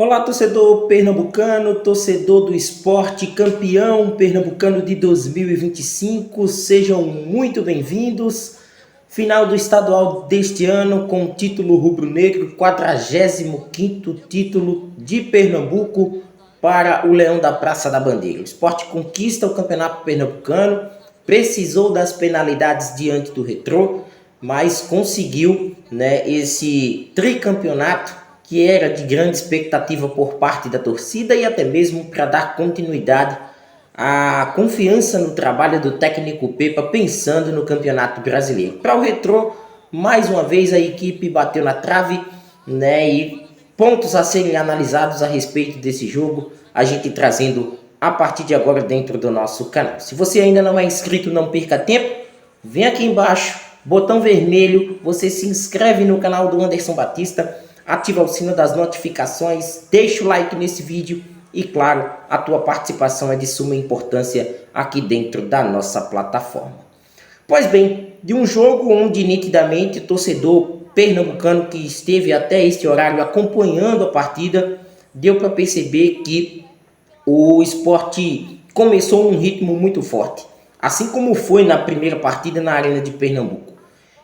Olá, torcedor pernambucano, torcedor do esporte, campeão pernambucano de 2025, sejam muito bem-vindos. Final do estadual deste ano com o título rubro-negro, 45º título de Pernambuco para o Leão da Praça da Bandeira. O esporte conquista o campeonato pernambucano, precisou das penalidades diante do Retrô, mas conseguiu, esse tricampeonato que era de grande expectativa por parte da torcida e até mesmo para dar continuidade à confiança no trabalho do técnico Pepa, pensando no Campeonato Brasileiro. Para o Retrô, mais uma vez a equipe bateu na trave, e pontos a serem analisados a respeito desse jogo, a gente trazendo a partir de agora dentro do nosso canal. Se você ainda não é inscrito, não perca tempo, vem aqui embaixo, botão vermelho, você se inscreve no canal do Anderson Batista, ativa o sino das notificações, deixa o like nesse vídeo e, claro, a tua participação é de suma importância aqui dentro da nossa plataforma. Pois bem, de um jogo onde nitidamente o torcedor pernambucano que esteve até este horário acompanhando a partida, deu para perceber que o esporte começou um ritmo muito forte, assim como foi na primeira partida na Arena de Pernambuco.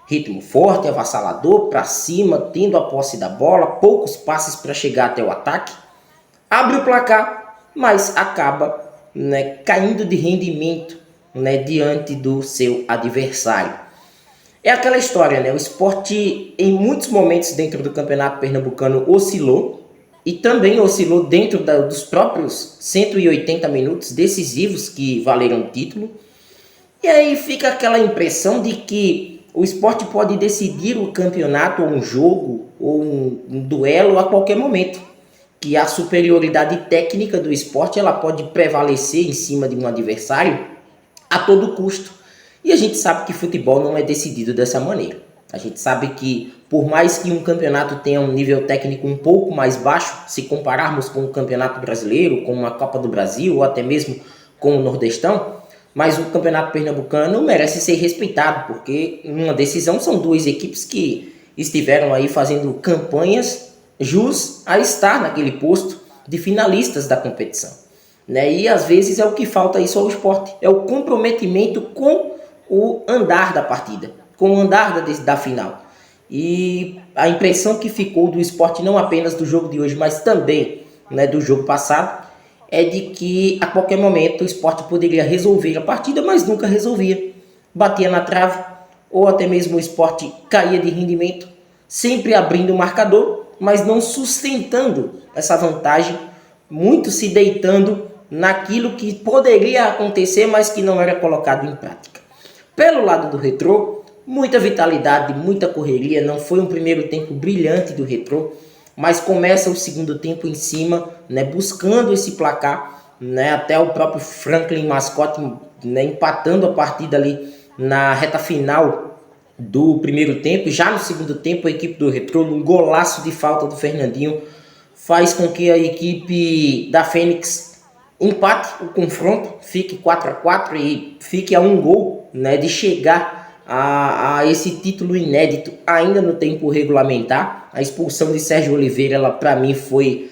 Ritmo forte, avassalador, para cima, tendo a posse da bola, poucos passes para chegar até o ataque. Abre o placar, mas acaba caindo de rendimento diante do seu adversário. É aquela história, o esporte em muitos momentos dentro do campeonato pernambucano oscilou e também oscilou dentro dos próprios 180 minutos decisivos que valeram o título. E aí fica aquela impressão de que o esporte pode decidir o campeonato, ou um jogo, ou um duelo a qualquer momento. Que a superioridade técnica do esporte ela pode prevalecer em cima de um adversário a todo custo. E a gente sabe que futebol não é decidido dessa maneira. A gente sabe que por mais que um campeonato tenha um nível técnico um pouco mais baixo, se compararmos com o Campeonato Brasileiro, com uma Copa do Brasil ou até mesmo com o Nordestão, mas o Campeonato Pernambucano merece ser respeitado, porque numa decisão são duas equipes que estiveram aí fazendo campanhas jus a estar naquele posto de finalistas da competição. E às vezes é o que falta isso ao esporte, é o comprometimento com o andar da partida, com o andar da final. E a impressão que ficou do esporte, não apenas do jogo de hoje, mas também do jogo passado, é de que a qualquer momento o esporte poderia resolver a partida, mas nunca resolvia. Batia na trave, ou até mesmo o esporte caía de rendimento, sempre abrindo o marcador, mas não sustentando essa vantagem, muito se deitando naquilo que poderia acontecer, mas que não era colocado em prática. Pelo lado do Retrô, muita vitalidade, muita correria, não foi um primeiro tempo brilhante do Retrô, mas começa o segundo tempo em cima, buscando esse placar, até o próprio Franklin Mascote empatando a partida ali na reta final do primeiro tempo. Já no segundo tempo, a equipe do Retrô, num golaço de falta do Fernandinho, faz com que a equipe da Fênix empate o confronto, fique 4-4 e fique a um gol de chegar a esse título inédito ainda no tempo regulamentar. A expulsão de Sérgio Oliveira, ela para mim foi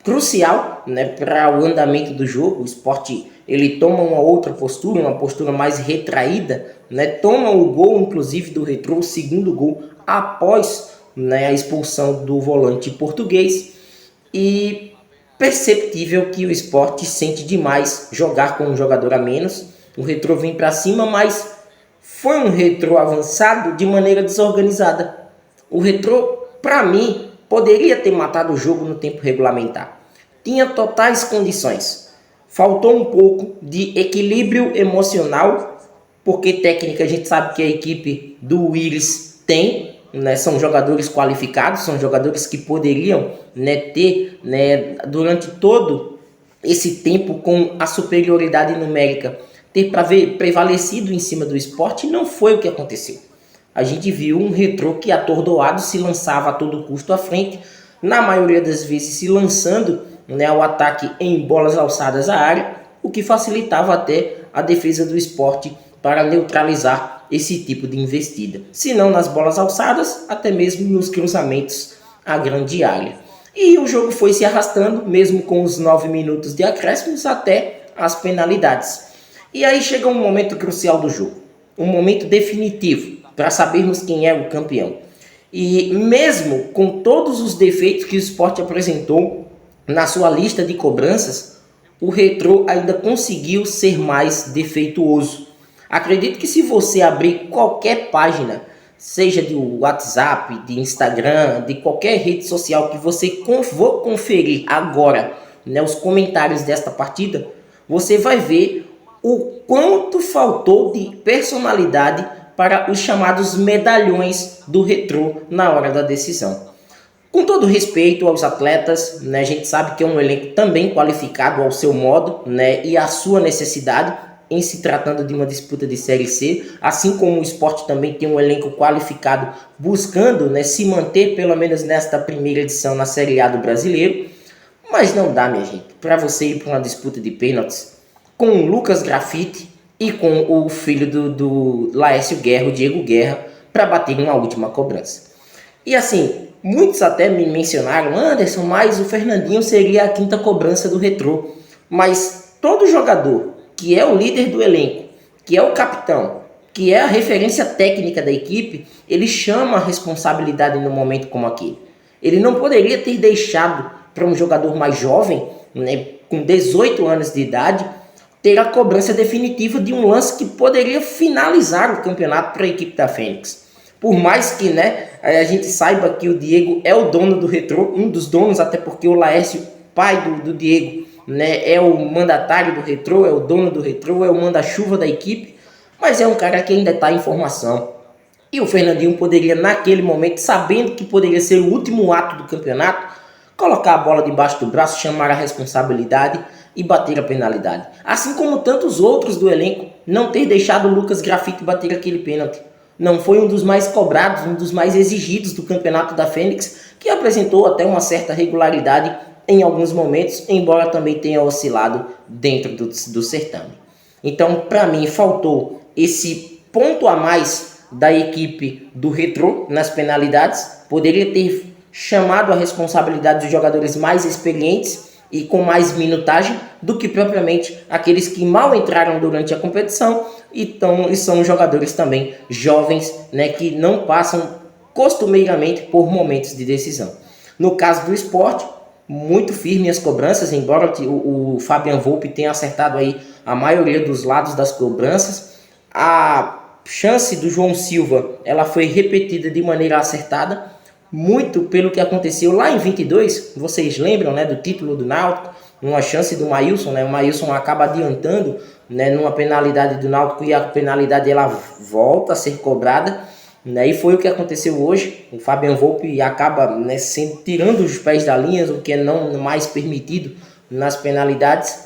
crucial para o andamento do jogo. O esporte ele toma uma outra postura, uma postura mais retraída, toma o gol inclusive do Retrô, o segundo gol após a expulsão do volante português, e perceptível que o esporte sente demais jogar com um jogador a menos. O Retrô vem para cima, mas foi um Retrô avançado de maneira desorganizada. O Retrô, para mim, poderia ter matado o jogo no tempo regulamentar. Tinha totais condições. Faltou um pouco de equilíbrio emocional, porque técnica a gente sabe que a equipe do Willis tem, são jogadores qualificados, são jogadores que poderiam ter durante todo esse tempo com a superioridade numérica ter prevalecido em cima do esporte. Não foi o que aconteceu. A gente viu um Retrô que atordoado se lançava a todo custo à frente, na maioria das vezes se lançando ao ataque em bolas alçadas à área, o que facilitava até a defesa do esporte para neutralizar esse tipo de investida. Se não nas bolas alçadas, até mesmo nos cruzamentos à grande área. E o jogo foi se arrastando, mesmo com os 9 minutos de acréscimos, até as penalidades. E aí chega um momento crucial do jogo, um momento definitivo, para sabermos quem é o campeão. E mesmo com todos os defeitos que o Sport apresentou na sua lista de cobranças, o Retrô ainda conseguiu ser mais defeituoso. Acredito que se você abrir qualquer página, seja de WhatsApp, de Instagram, de qualquer rede social que você for conferir agora, né, os comentários desta partida, você vai ver o quanto faltou de personalidade para os chamados medalhões do Retrô na hora da decisão. Com todo respeito aos atletas, né, a gente sabe que é um elenco também qualificado ao seu modo, né, e à sua necessidade em se tratando de uma disputa de Série C, assim como o Sport também tem um elenco qualificado buscando, né, se manter pelo menos nesta primeira edição na Série A do Brasileiro. Mas não dá, minha gente, para você ir para uma disputa de pênaltis com o Lucas Grafite e com o filho do Laércio Guerra, o Diego Guerra, para bater uma última cobrança. E assim, muitos até me mencionaram, Anderson, mas o Fernandinho seria a quinta cobrança do Retrô. Mas todo jogador que é o líder do elenco, que é o capitão, que é a referência técnica da equipe, ele chama a responsabilidade no momento como aquele. Ele não poderia ter deixado para um jogador mais jovem, né, com 18 anos de idade, ter a cobrança definitiva de um lance que poderia finalizar o campeonato para a equipe da Fênix. Por mais que, né, a gente saiba que o Diego é o dono do Retrô, um dos donos, até porque o Laércio, pai do Diego, né, é o mandatário do Retrô, é o dono do Retrô, é o manda-chuva da equipe, mas é um cara que ainda está em formação. E o Fernandinho poderia, naquele momento, sabendo que poderia ser o último ato do campeonato, colocar a bola debaixo do braço, chamar a responsabilidade e bater a penalidade. Assim como tantos outros do elenco, não ter deixado o Lucas Grafite bater aquele pênalti. Não foi um dos mais cobrados, um dos mais exigidos do campeonato da Fênix, que apresentou até uma certa regularidade em alguns momentos, embora também tenha oscilado dentro do certame. Então, para mim, faltou esse ponto a mais da equipe do Retrô nas penalidades. Poderia ter chamado a responsabilidade dos jogadores mais experientes e com mais minutagem do que propriamente aqueles que mal entraram durante a competição e são jogadores também jovens, né, que não passam costumeiramente por momentos de decisão. No caso do Sport, muito firme as cobranças, embora o Fabian Volpi tenha acertado aí a maioria dos lados das cobranças. A chance do João Silva, ela foi repetida de maneira acertada, muito pelo que aconteceu lá em 22, vocês lembram, né, do título do Náutico, uma chance do Maílson, né, o Maílson acaba adiantando, né, numa penalidade do Náutico e a penalidade ela volta a ser cobrada, né, e foi o que aconteceu hoje. O Fabian Volpi acaba, né, tirando os pés da linha, o que é não mais permitido nas penalidades,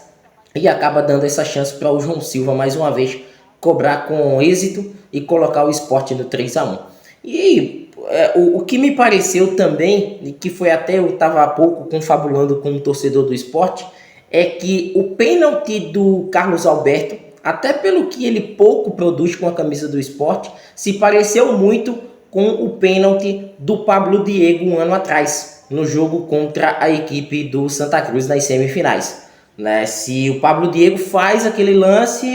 e acaba dando essa chance para o João Silva mais uma vez cobrar com êxito e colocar o Sport no 3-1. E o que me pareceu também, e que foi até eu estava há pouco confabulando com um torcedor do Sport, é que o pênalti do Carlos Alberto, até pelo que ele pouco produz com a camisa do Sport, se pareceu muito com o pênalti do Pablo Diego um ano atrás, no jogo contra a equipe do Santa Cruz nas semifinais. Né? Se o Pablo Diego faz aquele lance,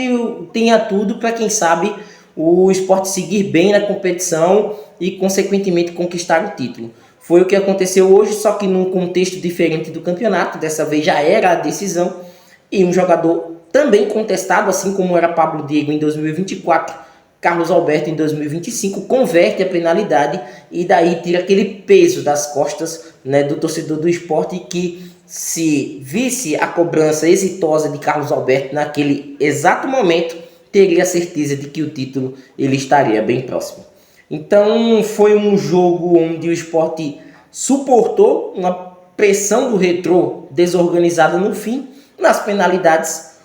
tenha tudo para, quem sabe, o Sport seguir bem na competição e, consequentemente, conquistar o título. Foi o que aconteceu hoje, só que num contexto diferente do campeonato. Dessa vez já era a decisão e um jogador também contestado, assim como era Pablo Diego em 2024, Carlos Alberto em 2025, converte a penalidade e daí tira aquele peso das costas, né, do torcedor do Sport, que se visse a cobrança exitosa de Carlos Alberto naquele exato momento, teria a certeza de que o título ele estaria bem próximo. Então foi um jogo onde o Sport suportou uma pressão do Retrô desorganizada no fim. Nas penalidades,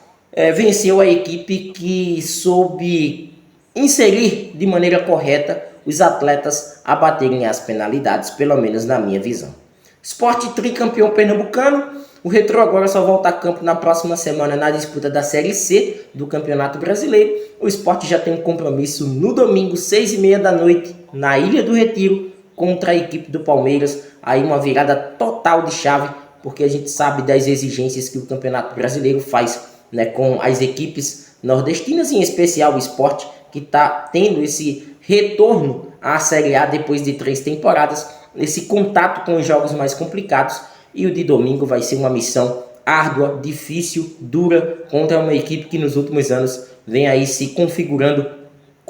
venceu a equipe que soube inserir de maneira correta os atletas a baterem as penalidades, pelo menos na minha visão. Sport tricampeão pernambucano. O Retrô agora só volta a campo na próxima semana na disputa da Série C do Campeonato Brasileiro. O Sport já tem um compromisso no domingo, 6h30 da noite, na Ilha do Retiro, contra a equipe do Palmeiras. Aí uma virada total de chave, porque a gente sabe das exigências que o Campeonato Brasileiro faz, né, com as equipes nordestinas, em especial o Sport, que está tendo esse retorno à Série A depois de 3 temporadas, esse contato com os jogos mais complicados. E o de domingo vai ser uma missão árdua, difícil, dura, contra uma equipe que nos últimos anos vem aí se configurando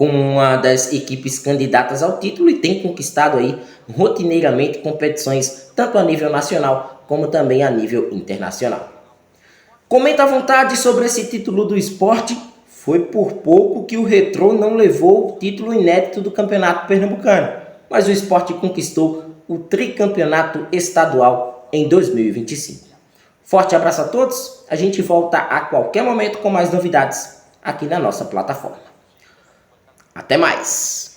como uma das equipes candidatas ao título e tem conquistado aí rotineiramente competições tanto a nível nacional como também a nível internacional. Comenta à vontade sobre esse título do Sport. Foi por pouco que o Retrô não levou o título inédito do Campeonato Pernambucano, mas o Sport conquistou o tricampeonato estadual em 2025. Forte abraço a todos, a gente volta a qualquer momento com mais novidades aqui na nossa plataforma. Até mais!